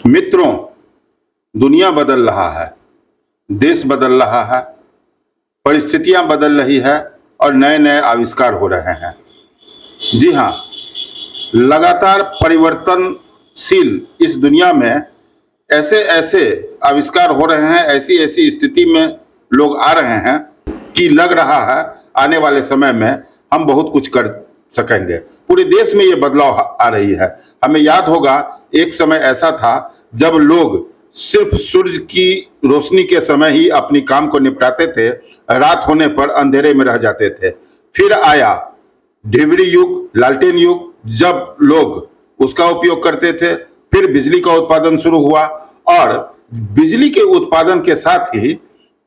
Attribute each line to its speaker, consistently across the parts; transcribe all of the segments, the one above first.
Speaker 1: मित्रों, दुनिया बदल रहा है, देश बदल रहा है, परिस्थितियां बदल रही है और नए नए आविष्कार हो रहे हैं। जी हाँ, लगातार परिवर्तनशील इस दुनिया में ऐसे ऐसे आविष्कार हो रहे हैं, ऐसी ऐसी स्थिति में लोग आ रहे हैं कि लग रहा है आने वाले समय में हम बहुत कुछ कर सकेंगे। पूरे देश में ये बदलाव आ रही है। हमें याद होगा एक समय ऐसा था जब लोग सिर्फ सूरज की रोशनी के समय ही अपनी काम को निपटाते थे, रात होने पर अंधेरे में रह जाते थे। फिर आया ढिबरी युग, लालटेन युग, जब लोग उसका उपयोग करते थे। फिर बिजली का उत्पादन शुरू हुआ और बिजली के उत्पादन के साथ ही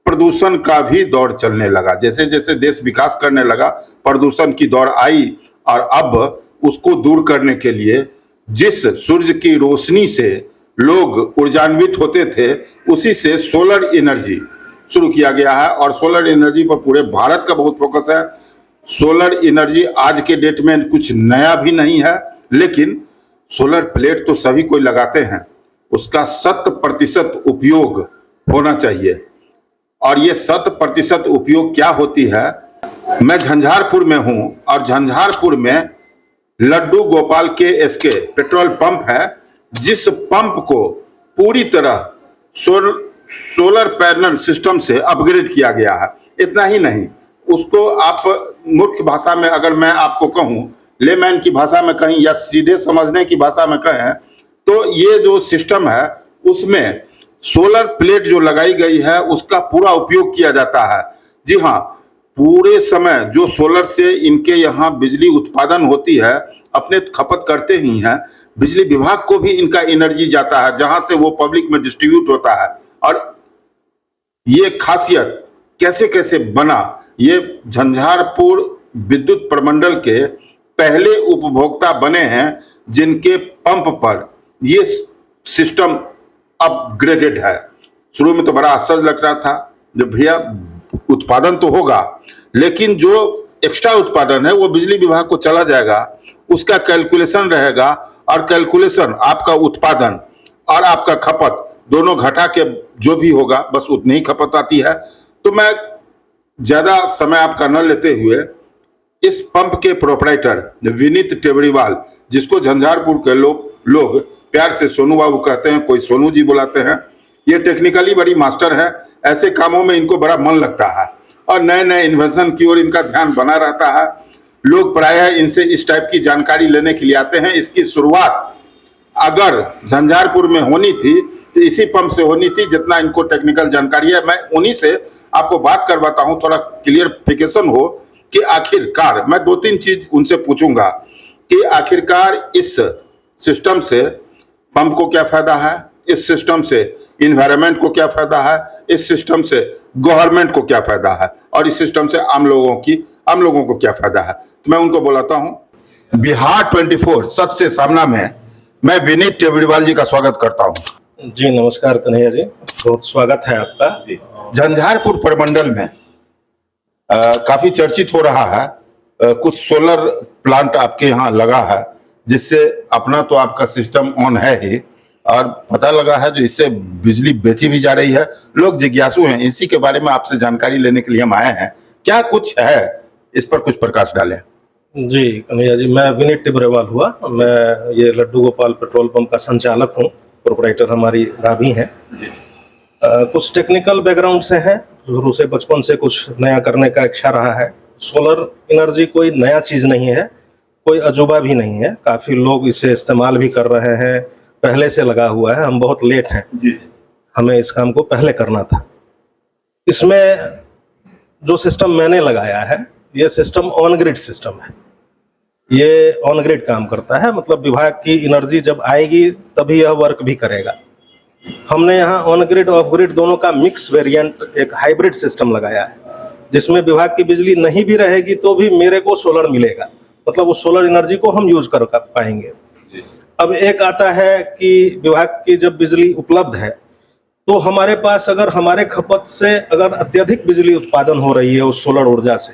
Speaker 1: प्रदूषण का भी दौर चलने लगा। जैसे जैसे देश विकास करने लगा, प्रदूषण की दौर आई और अब उसको दूर करने के लिए जिस सूरज की रोशनी से लोग ऊर्जान्वित होते थे, उसी से सोलर एनर्जी शुरू किया गया है और सोलर एनर्जी पर पूरे भारत का बहुत फोकस है। सोलर एनर्जी आज के डेट में कुछ नया भी नहीं है, लेकिन सोलर प्लेट तो सभी कोई लगाते हैं, उसका 100% उपयोग होना चाहिए। और ये 100% उपयोग क्या होती है? मैं झंझारपुर में हूं और झंझारपुर में लड्डू गोपाल के पेट्रोल पंप है, जिस पंप को पूरी तरह सोलर पैनल सिस्टम से अपग्रेड किया गया है। इतना ही नहीं, उसको आप मुख्य भाषा में अगर मैं आपको कहूं, लेमैन की भाषा में कहीं या सीधे समझने की भाषा में कहें, तो ये जो सिस्टम है उसमें सोलर प्लेट जो लगाई गई है उसका पूरा उपयोग किया जाता है। जी हाँ, पूरे समय जो सोलर से इनके यहाँ बिजली उत्पादन होती है, अपने खपत करते ही हैं, बिजली विभाग को भी इनका एनर्जी जाता है, जहां से वो पब्लिक में डिस्ट्रीब्यूट होता है। और ये खासियत कैसे कैसे बना, ये झंझारपुर विद्युत प्रमंडल के पहले उपभोक्ता बने हैं जिनके पंप पर ये सिस्टम अपग्रेडेड है। शुरू में तो बड़ा आश्चर्य लग रहा था, जब भैया उत्पादन तो होगा, लेकिन जो एक्स्ट्रा उत्पादन है वो बिजली विभाग को चला जाएगा, उसका कैलकुलेशन रहेगा और कैलकुलेशन आपका उत्पादन और आपका खपत दोनों घटा के जो भी होगा, बस उतनी ही खपत आती है। तो मैं ज्यादा समय आपका न लेते हुए इस पंप के प्रोपराइटर विनीत टेबरीवाल, जिसको झंझारपुर के लोग प्यार से सोनू बाबू कहते हैं, कोई सोनू जी बुलाते हैं, ये टेक्निकली बड़ी मास्टर है। ऐसे कामों में इनको बड़ा मन लगता है और नए नए इन्वेंशन की ओर इनका ध्यान बना रहता है। लोग प्रायः इनसे इस टाइप की जानकारी लेने के लिए आते हैं। इसकी शुरुआत अगर झंझारपुर में होनी थी तो इसी पंप से होनी थी, जितना इनको टेक्निकल जानकारी है। मैं उन्हीं से आपको बात करवाता हूं, थोड़ा क्लियरफिकेशन हो कि आखिरकार, मैं 2-3 चीज उनसे पूछूंगा कि आखिरकार इस सिस्टम से पंप को क्या फायदा है, इस सिस्टम से इन्वायरमेंट को क्या फायदा है, इस सिस्टम से गवर्नमेंट को क्या फायदा है और इस सिस्टम से आम लोगों को क्या फायदा है। तो मैं उनको बुलाता हूं। बिहार 24 सच से सामना में मैं विनीत टेबरीवाल जी का स्वागत करता हूं।
Speaker 2: जी नमस्कार कन्हैया जी, बहुत स्वागत है आपका।
Speaker 1: झंझारपुर प्रमंडल में काफी चर्चित हो रहा है, कुछ सोलर प्लांट आपके यहाँ लगा है, जिससे अपना तो आपका सिस्टम ऑन है ही, और पता लगा है जो इससे बिजली बेची भी जा रही है। लोग जिज्ञासु हैं, इसी के बारे में आपसे जानकारी लेने के लिए हम आए हैं। क्या कुछ है, इस पर कुछ प्रकाश डालें।
Speaker 2: जी कन्हैया जी, मैं विनीत टेबरीवाल हुआ, मैं ये लड्डू गोपाल पेट्रोल पंप का संचालक हूँ, प्रोपराइटर हमारी राभी हैं। कुछ टेक्निकल बैकग्राउंड से हैं, शुरू से बचपन से कुछ नया करने का इच्छा रहा है। सोलर एनर्जी कोई नया चीज़ नहीं है, कोई अजूबा भी नहीं है, काफ़ी लोग इसे इस्तेमाल भी कर रहे हैं, पहले से लगा हुआ है। हम बहुत लेट हैं जी, हमें इस काम को पहले करना था। इसमें जो सिस्टम मैंने लगाया है, ये सिस्टम ऑन ग्रिड सिस्टम है। ये ऑन ग्रिड काम करता है, मतलब विभाग की एनर्जी जब आएगी तभी यह वर्क भी करेगा। हमने यहाँ ऑन ग्रिड ऑफ ग्रिड दोनों का मिक्स वेरिएंट, एक हाइब्रिड सिस्टम लगाया है, जिसमें विभाग की बिजली नहीं भी रहेगी तो भी मेरे को सोलर मिलेगा, मतलब उस सोलर एनर्जी को हम यूज कर पाएंगे। अब एक आता है कि विभाग की जब बिजली उपलब्ध है तो हमारे पास अगर हमारे खपत से अगर अत्यधिक बिजली उत्पादन हो रही है उस सोलर ऊर्जा से,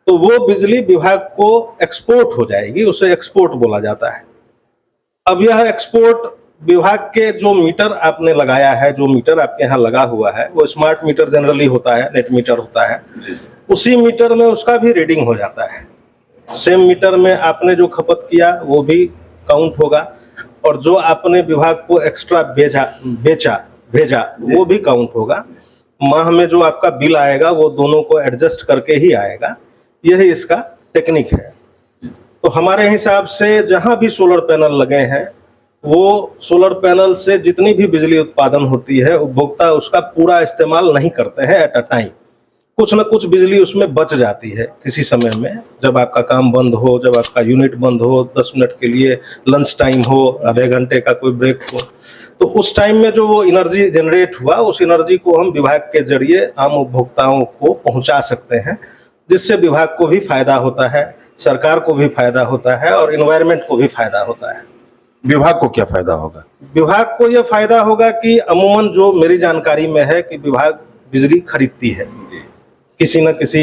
Speaker 2: तो वो बिजली विभाग को एक्सपोर्ट हो जाएगी, उसे एक्सपोर्ट बोला जाता है। अब यह एक्सपोर्ट विभाग के जो मीटर आपने लगाया है, जो मीटर आपके यहाँ लगा हुआ है, वो स्मार्ट मीटर जनरली होता है, नेट मीटर होता है। उसी मीटर में उसका भी रीडिंग हो जाता है। सेम मीटर में आपने जो खपत किया वो भी काउंट होगा, और जो आपने विभाग को एक्स्ट्रा भेजा वो भी काउंट होगा। माह में जो आपका बिल आएगा वो दोनों को एडजस्ट करके ही आएगा। यही इसका टेक्निक है। तो हमारे हिसाब से जहां भी सोलर पैनल लगे हैं, वो सोलर पैनल से जितनी भी बिजली उत्पादन होती है, उपभोक्ता उसका पूरा इस्तेमाल नहीं करते हैं एट अ टाइम। कुछ न कुछ बिजली उसमें बच जाती है किसी समय में, जब आपका काम बंद हो, जब आपका यूनिट बंद हो, 10 मिनट के लिए लंच टाइम हो, आधे घंटे का कोई ब्रेक हो, तो उस टाइम में जो वो एनर्जी जनरेट हुआ, उस एनर्जी को हम विभाग के जरिए आम उपभोक्ताओं को पहुंचा सकते हैं, जिससे विभाग को भी फायदा होता है, सरकार को भी फायदा होता है और एनवायरनमेंट को भी फायदा होता है।
Speaker 1: विभाग को क्या फायदा होगा?
Speaker 2: विभाग को यह फायदा होगा कि अमूमन जो मेरी जानकारी में है कि विभाग बिजली खरीदती है किसी न किसी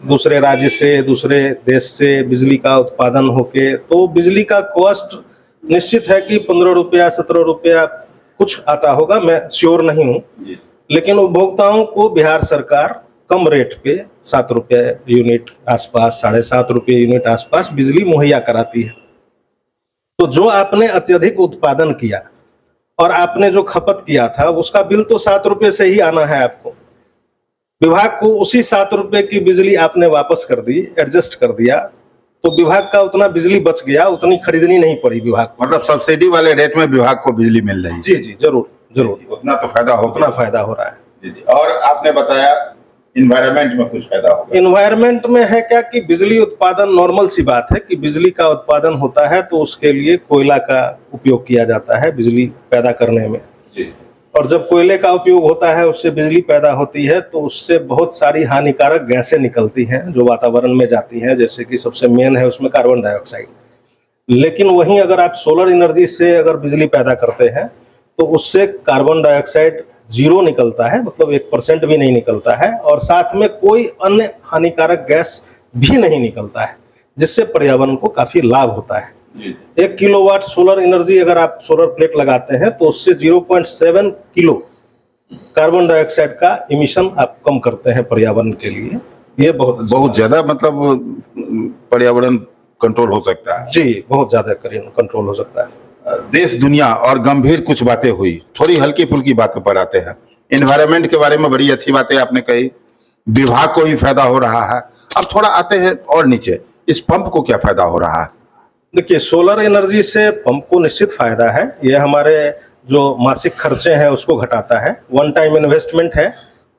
Speaker 2: दूसरे राज्य से, दूसरे देश से बिजली का उत्पादन होके, तो बिजली का कॉस्ट निश्चित है कि 15 रुपया 17 रुपया कुछ आता होगा, मैं श्योर नहीं हूँ। लेकिन उपभोक्ताओं को बिहार सरकार कम रेट पे 7 रुपये यूनिट आसपास, 7.5 रुपये यूनिट आसपास बिजली मुहैया कराती है। तो जो आपने अत्यधिक उत्पादन किया और आपने जो खपत किया था, उसका बिल तो 7 रुपये से ही आना है आपको। विभाग को उसी 7 रुपये की बिजली आपने वापस कर दी, एडजस्ट कर दिया, तो विभाग का उतना बिजली बच गया, उतनी खरीदनी नहीं पड़ी विभाग को।
Speaker 1: मतलब सब्सिडी वाले रेट में विभाग को बिजली मिल रही है।
Speaker 2: जी जी, जरूर जरूर,
Speaker 1: उतना तो फायदा हो,
Speaker 2: उतना फायदा हो रहा है।
Speaker 1: जी जी। और आपने बताया इन्वायरमेंट में कुछ फायदा होगा?
Speaker 2: इन्वायरमेंट में है क्या कि बिजली उत्पादन, नॉर्मल सी बात है कि बिजली का उत्पादन होता है तो उसके लिए कोयला का उपयोग किया जाता है बिजली पैदा करने में। और जब कोयले का उपयोग होता है, उससे बिजली पैदा होती है, तो उससे बहुत सारी हानिकारक गैसें निकलती हैं जो वातावरण में जाती हैं, जैसे कि सबसे मेन है उसमें कार्बन डाइऑक्साइड। लेकिन वहीं अगर आप सोलर एनर्जी से अगर बिजली पैदा करते हैं तो उससे कार्बन डाइऑक्साइड 0 निकलता है, मतलब 1% भी नहीं निकलता है, और साथ में कोई अन्य हानिकारक गैस भी नहीं निकलता है, जिससे पर्यावरण को काफी लाभ होता है। 1 किलोवाट सोलर एनर्जी अगर आप सोलर प्लेट लगाते हैं तो उससे 0.7 किलो कार्बन डाइऑक्साइड का इमिशन आप कम करते हैं पर्यावरण के लिए। ये बहुत
Speaker 1: ज्यादा, मतलब पर्यावरण कंट्रोल हो सकता है।
Speaker 2: जी, बहुत ज्यादा कंट्रोल हो सकता है।
Speaker 1: देश दुनिया और गंभीर कुछ बातें हुई, थोड़ी हल्की फुल्की बातों पर आते हैं। एनवायरनमेंट के बारे में बड़ी अच्छी बातें आपने कही, विभाग को भी फायदा हो रहा है। अब थोड़ा आते हैं और नीचे, इस पंप को क्या फायदा हो रहा है?
Speaker 2: देखिए, सोलर एनर्जी से पंप को निश्चित फायदा है। ये हमारे जो मासिक खर्चे हैं उसको घटाता है। वन टाइम इन्वेस्टमेंट है,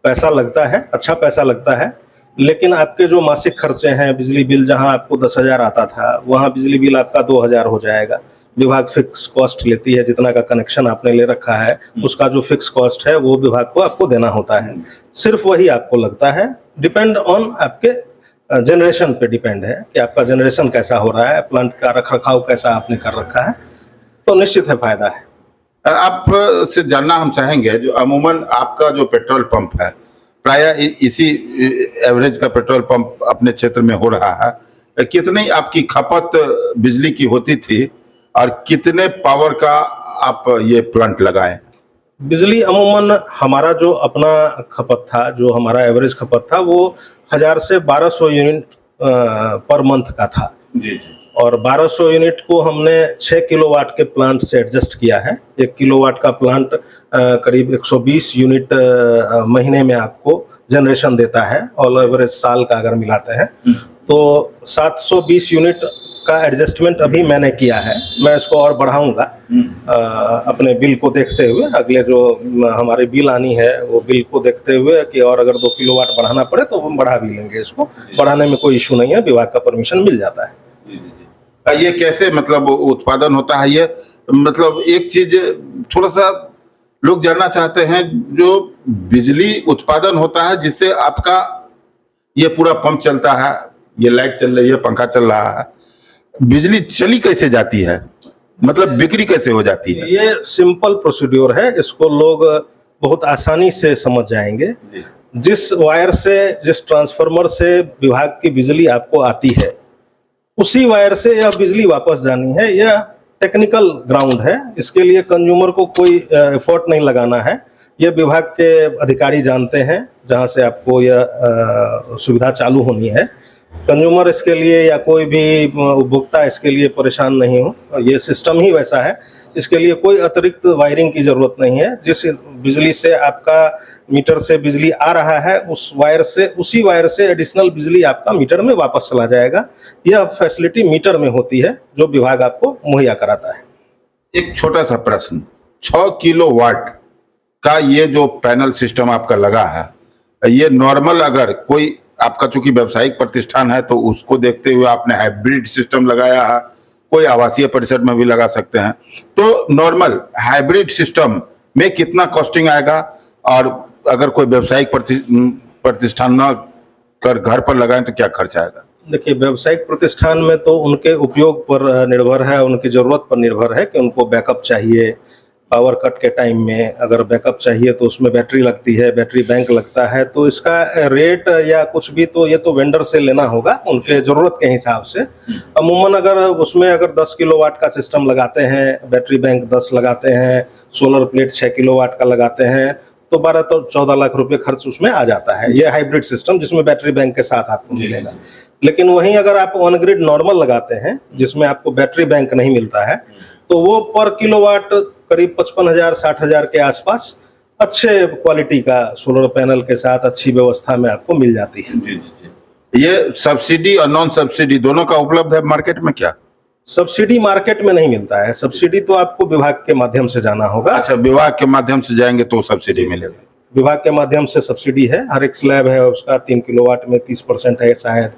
Speaker 2: पैसा लगता है, अच्छा पैसा लगता है, लेकिन आपके जो मासिक खर्चे हैं, बिजली बिल जहां आपको 10,000 आता था, वहां बिजली बिल आपका 2,000 हो जाएगा। विभाग फिक्स कॉस्ट लेती है, जितना का कनेक्शन आपने ले रखा है उसका जो फिक्स कॉस्ट है वो विभाग को आपको देना होता है, सिर्फ वही आपको लगता है। डिपेंड ऑन आपके जनरेशन पे डिपेंड है कि आपका जनरेशन कैसा हो रहा है, प्लांट का रखरखाव कैसा आपने कर रखा है, तो निश्चित है फायदा है।
Speaker 1: आप से जानना हम चाहेंगे, जो अमूमन आपका जो पेट्रोल पंप है, प्रायः इसी एवरेज का पेट्रोल पंप अपने क्षेत्र में हो रहा है, कितनी आपकी खपत बिजली की होती थी और कितने पावर का आप ये प्लांट लगाए?
Speaker 2: बिजली अमूमन हमारा जो अपना खपत था, जो हमारा एवरेज खपत था, वो 1000 से 1200 यूनिट पर मंथ का था।
Speaker 1: जी जी।
Speaker 2: और 1200 यूनिट को हमने 6 किलोवाट के प्लांट से एडजस्ट किया है। 1 किलोवाट का प्लांट करीब 120 यूनिट महीने में आपको जनरेशन देता है, ऑल एवरेज साल का अगर मिलाते हैं तो 720 यूनिट का एडजस्टमेंट अभी मैंने किया है। मैं इसको और बढ़ाऊंगा अपने बिल को देखते हुए, अगले जो हमारे बिल आनी है वो बिल को देखते हुए कि और अगर 2 किलोवाट बढ़ाना पड़े तो हम बढ़ा भी लेंगे। इसको बढ़ाने में कोई इशू नहीं है, विभाग का परमिशन मिल जाता है।
Speaker 1: ये कैसे मतलब उत्पादन होता है? ये मतलब एक चीज थोड़ा सा लोग जानना चाहते हैं, जो बिजली उत्पादन होता है जिससे आपका ये पूरा पंप चलता है, ये लाइट चल रही है, पंखा चल रहा है, बिजली चली कैसे जाती है, मतलब बिक्री कैसे हो जाती है?
Speaker 2: ये सिंपल प्रोसीड्योर है, इसको लोग बहुत आसानी से समझ जाएंगे। जिस वायर से, जिस ट्रांसफार्मर से विभाग की बिजली आपको आती है, उसी वायर से यह बिजली वापस जानी है। यह टेक्निकल ग्राउंड है, इसके लिए कंज्यूमर को कोई एफर्ट नहीं लगाना है। ये विभाग के अधिकारी जानते हैं जहां से आपको यह सुविधा चालू होनी है। कंज्यूमर इसके लिए या कोई भी उपभोक्ता इसके लिए परेशान नहीं हो, ये सिस्टम ही वैसा है, इसके लिए कोई अतिरिक्त वायरिंग की जरूरत नहीं है। जिस बिजली से आपका मीटर से बिजली आ रहा है उसी वायर से एडिशनल बिजली आपका मीटर में वापस चला जाएगा। यह फैसिलिटी मीटर में होती है जो विभाग आपको मुहैया कराता है।
Speaker 1: एक छोटा सा प्रश्न, 6 किलोवाट का ये जो पैनल सिस्टम आपका लगा है, ये नॉर्मल अगर कोई आपका चूंकि व्यावसायिक प्रतिष्ठान है तो उसको देखते हुए आपने हाइब्रिड सिस्टम लगाया है, कोई आवासीय परिसर में भी लगा सकते हैं, तो नॉर्मल हाइब्रिड सिस्टम में कितना कॉस्टिंग आएगा, और अगर कोई व्यावसायिक प्रतिष्ठान न कर घर पर लगाएं तो क्या खर्च आएगा?
Speaker 2: देखिए, व्यावसायिक प्रतिष्ठान में तो उनके उपयोग पर निर्भर है, उनकी ज़रूरत पर निर्भर है कि उनको बैकअप चाहिए। पावर कट के टाइम में अगर बैकअप चाहिए तो उसमें बैटरी लगती है, बैटरी बैंक लगता है, तो इसका रेट या कुछ भी तो ये तो वेंडर से लेना होगा उनके ज़रूरत के हिसाब से। अमूमन अगर उसमें 10 किलोवाट का सिस्टम लगाते हैं, बैटरी बैंक 10 लगाते हैं, सोलर प्लेट 6 किलोवाट का लगाते हैं, तो 12-14 लाख रुपए खर्च उसमें आ जाता है। ये हाइब्रिड सिस्टम जिसमें बैटरी बैंक के साथ आपको मिलेगा। लेकिन वहीं अगर आप ऑन ग्रिड नॉर्मल लगाते हैं जिसमें आपको बैटरी बैंक नहीं मिलता है, तो वो पर किलोवाट करीब 55,000-60,000 के आसपास अच्छे क्वालिटी का सोलर पैनल के साथ अच्छी व्यवस्था में आपको मिल जाती है।
Speaker 1: जी जी जी। ये सब्सिडी और नॉन सब्सिडी दोनों का उपलब्ध है मार्केट में क्या?
Speaker 2: सब्सिडी मार्केट में नहीं मिलता है, सब्सिडी तो आपको विभाग के माध्यम से जाना होगा।
Speaker 1: अच्छा, विभाग के माध्यम से जाएंगे तो सब्सिडी मिलेगा?
Speaker 2: विभाग के माध्यम से सब्सिडी है। हर एक स्लैब है उसका 3 किलोवाट में 30% है शायद,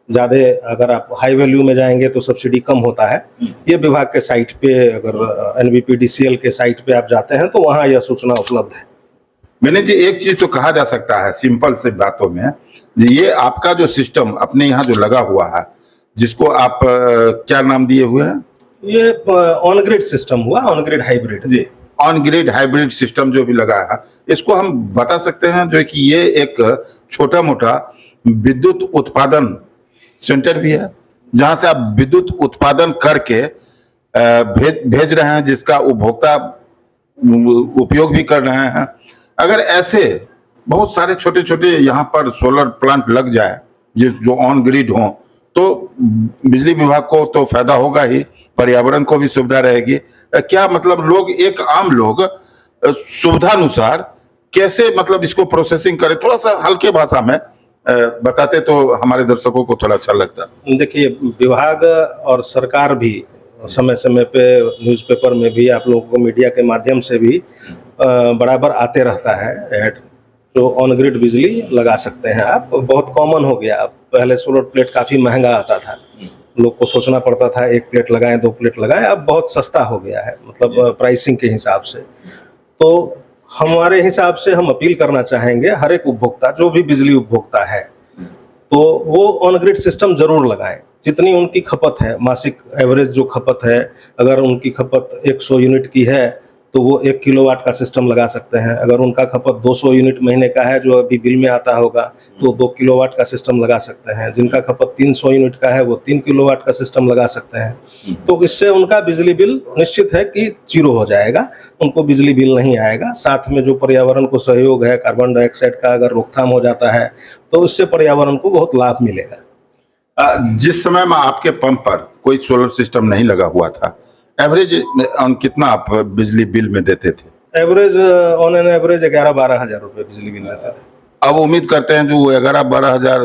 Speaker 2: ज्यादा अगर आप हाई वैल्यू में जाएंगे तो सब्सिडी कम होता है। ये विभाग के साइट पे, अगर NBPDCL के साइट पे आप जाते हैं तो वहाँ यह सूचना उपलब्ध है।
Speaker 1: मैंने जी एक चीज तो कहा जा सकता है सिंपल से बातों में, ये आपका जो सिस्टम अपने यहाँ जो लगा हुआ है, जिसको आप क्या नाम दिए हुए हैं?
Speaker 2: ये ऑन ग्रिड सिस्टम हुआ, ऑन ग्रिड हाइब्रिड।
Speaker 1: जी, ऑन ग्रिड हाइब्रिड सिस्टम जो भी लगा है, इसको हम बता सकते हैं जो कि ये एक छोटा मोटा विद्युत उत्पादन सेंटर भी है, जहां से आप विद्युत उत्पादन करके भेज रहे हैं, जिसका उपभोक्ता उपयोग भी कर रहे हैं। अगर ऐसे बहुत सारे छोटे छोटे यहाँ पर सोलर प्लांट लग जाए जो ऑन ग्रिड हो, तो बिजली विभाग को तो फायदा होगा ही, पर्यावरण को भी सुविधा रहेगी। क्या मतलब लोग, एक आम लोग सुविधानुसार कैसे मतलब इसको प्रोसेसिंग करे, थोड़ा सा हल्के भाषा में बताते तो हमारे दर्शकों को थोड़ा अच्छा लगता।
Speaker 2: देखिए, विभाग और सरकार भी समय समय पे न्यूज़पेपर में भी, आप लोगों को मीडिया के माध्यम से भी बराबर आते रहता है ऐड, तो ऑन ग्रिड बिजली लगा सकते हैं आप। बहुत कॉमन हो गया। अब पहले सोलर प्लेट काफ़ी महंगा आता था, लोग को सोचना पड़ता था 1 प्लेट लगाएं 2 प्लेट लगाएं। अब बहुत सस्ता हो गया है, मतलब प्राइसिंग के हिसाब से। तो हमारे हिसाब से हम अपील करना चाहेंगे हर एक उपभोक्ता, जो भी बिजली उपभोक्ता है, तो वो ऑन ग्रिड सिस्टम जरूर लगाएं। जितनी उनकी खपत है, मासिक एवरेज जो खपत है, अगर उनकी खपत 100 यूनिट की है तो वो 1 किलोवाट का सिस्टम लगा सकते हैं। अगर उनका खपत 200 यूनिट महीने का है, जो अभी बिल में आता होगा, तो 2 किलोवाट का सिस्टम लगा सकते हैं। जिनका खपत 300 यूनिट का है वो 3 किलोवाट का सिस्टम लगा सकते हैं। तो इससे उनका बिजली बिल निश्चित है कि 0 हो जाएगा, उनको बिजली बिल नहीं आएगा। साथ में जो पर्यावरण को सहयोग है, कार्बन डाइऑक्साइड का अगर रोकथाम हो जाता है तो इससे पर्यावरण को बहुत लाभ मिलेगा।
Speaker 1: जिस समय में आपके पंप पर कोई सोलर सिस्टम नहीं लगा हुआ था, एवरेज ऑन कितना आप बिजली बिल में देते थे?
Speaker 2: एवरेज ऑन एन एवरेज 11-12 हजार रुपए बिजली बिल देते थे।
Speaker 1: अब उम्मीद करते हैं जो 11-12 हजार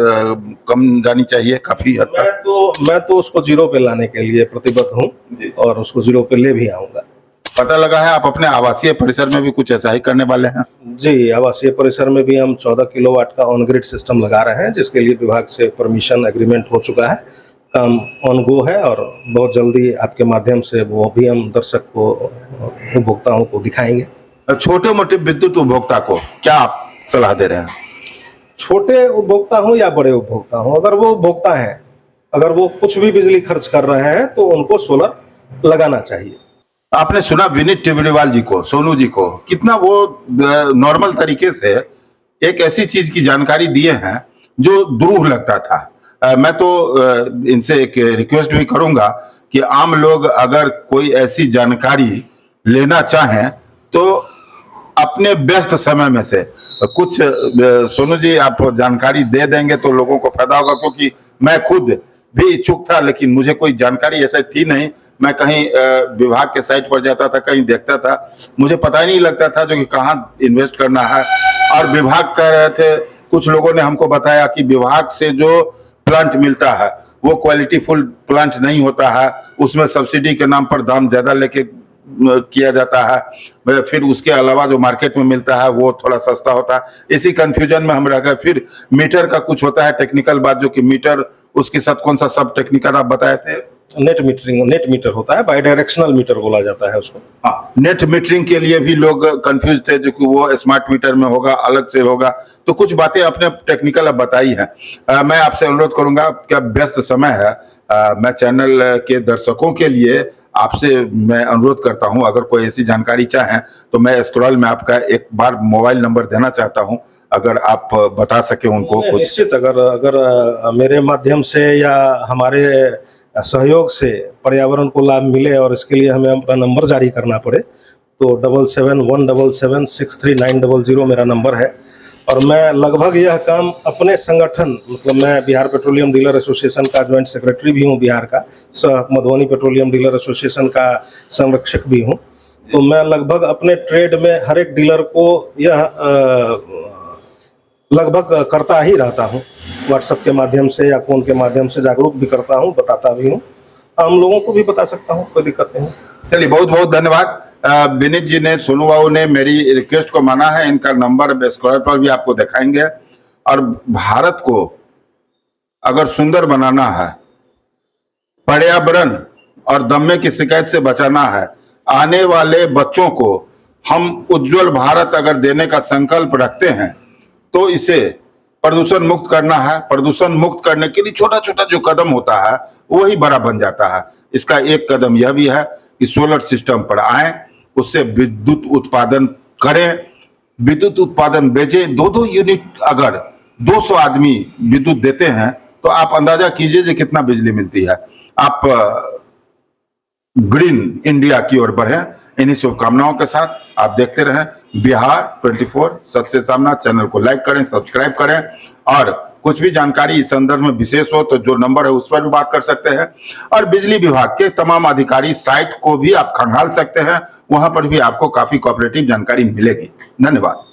Speaker 1: कम जानी चाहिए काफी हद तक।
Speaker 2: मैं तो उसको 0 पे लाने के लिए प्रतिबद्ध हूँ और उसको 0 पे ले भी आऊंगा।
Speaker 1: पता लगा है आप अपने आवासीय परिसर में भी कुछ ऐसा ही करने वाले हैं?
Speaker 2: जी, आवासीय परिसर में भी हम 14 किलोवाट का ऑन ग्रिड सिस्टम लगा रहे हैं, जिसके लिए विभाग से परमिशन एग्रीमेंट हो चुका है। काम ऑन गो है और बहुत जल्दी आपके माध्यम से वो भी हम दर्शक को, उपभोक्ताओं को दिखाएंगे।
Speaker 1: छोटे मोटे विद्युत उपभोक्ता को क्या आप सलाह दे रहे हैं?
Speaker 2: छोटे उपभोक्ता हो या बड़े उपभोक्ता हो, अगर वो उपभोक्ता है, अगर वो कुछ भी बिजली खर्च कर रहे हैं तो उनको सोलर लगाना चाहिए।
Speaker 1: आपने सुना विनीत टिबरीवाल जी को, सोनू जी को, कितना वो नॉर्मल तरीके से एक ऐसी चीज की जानकारी दिए हैं जो दुरूह लगता था। मैं तो इनसे एक रिक्वेस्ट भी करूंगा कि आम लोग अगर कोई ऐसी जानकारी लेना चाहें तो अपने व्यस्त समय में से कुछ, सोनू जी आप जानकारी दे देंगे तो लोगों को फायदा होगा, क्योंकि मैं खुद भी इच्छुक था लेकिन मुझे कोई जानकारी ऐसा थी नहीं। मैं कहीं विभाग के साइट पर जाता था, कहीं देखता था, मुझे पता ही नहीं लगता था जो कि कहाँ इन्वेस्ट करना है। और विभाग कह रहे थे, कुछ लोगों ने हमको बताया कि विभाग से जो प्लांट मिलता है वो क्वालिटीफुल प्लांट नहीं होता है, उसमें सब्सिडी के नाम पर दाम ज्यादा लेके किया जाता है, फिर उसके अलावा जो मार्केट में मिलता है वो थोड़ा सस्ता होता है। इसी कंफ्यूजन में हम रह गए। फिर मीटर का कुछ होता है टेक्निकल बात, जो कि मीटर उसके साथ कौन सा सब टेक्निकल आप बताए थे?
Speaker 2: नेट मीटर होता है, बाई डायरेक्शनल मीटर बोला जाता है उसको।
Speaker 1: हाँ, नेट मीटरिंग के लिए भी लोग कंफ्यूज थे, जो कि वो स्मार्ट मीटर में होगा, अलग से होगा। तो कुछ बातें आपने टेक्निकल अब बताई हैं। मैं आपसे अनुरोध करूंगा, क्या व्यस्त समय है, मैं चैनल के दर्शकों के लिए आपसे मैं अनुरोध करता हूं, अगर कोई ऐसी जानकारी चाहें तो मैं स्क्रॉल में आपका एक बार मोबाइल नंबर देना चाहता हूं, अगर आप बता सके उनको कुछ।
Speaker 2: निश्चित, अगर मेरे माध्यम से या हमारे सहयोग से पर्यावरण को लाभ मिले और इसके लिए हमें अपना नंबर जारी करना पड़े तो 7717763900 मेरा नंबर है। और मैं लगभग यह काम अपने संगठन, मतलब मैं बिहार पेट्रोलियम डीलर एसोसिएशन का ज्वाइंट सेक्रेटरी भी हूँ बिहार का, मधुबनी पेट्रोलियम डीलर एसोसिएशन का संरक्षक भी हूँ। तो मैं लगभग अपने ट्रेड में हर एक डीलर को यह लगभग करता ही रहता हूँ, व्हाट्सएप के माध्यम से या फोन के माध्यम से जागरूक भी करता हूँ, बताता भी हूँ, आम लोगों को भी बता सकता हूँ, कोई दिक्कत नहीं।
Speaker 1: चलिए, बहुत बहुत धन्यवाद। विनीत जी ने, सोनू बाबू ने मेरी रिक्वेस्ट को माना है। इनका नंबर स्क्रॉल पर भी आपको दिखाएंगे। और भारत को अगर सुंदर बनाना है, पर्यावरण और दमे की शिकायत से बचाना है, आने वाले बच्चों को हम उज्जवल भारत अगर देने का संकल्प रखते हैं तो इसे प्रदूषण मुक्त करना है। प्रदूषण मुक्त करने के लिए छोटा छोटा जो कदम होता है वही बड़ा बन जाता है। इसका एक कदम यह भी है कि सोलर सिस्टम पर आए, उससे विद्युत उत्पादन करें, विद्युत उत्पादन बेचें। 2-2 यूनिट अगर 200 आदमी विद्युत देते हैं तो आप अंदाजा कीजिए कि कितना बिजली मिलती है। आप ग्रीन इंडिया की ओर बढ़ें। इन्हीं शुभकामनाओं के साथ आप देखते रहें बिहार 24 सच से सामना। चैनल को लाइक करें, सब्सक्राइब करें, और कुछ भी जानकारी इस संदर्भ में विशेष हो तो जो नंबर है उस पर भी बात कर सकते हैं। और बिजली विभाग के तमाम अधिकारी साइट को भी आप खंगाल सकते हैं, वहां पर भी आपको काफी कोऑपरेटिव जानकारी मिलेगी। धन्यवाद।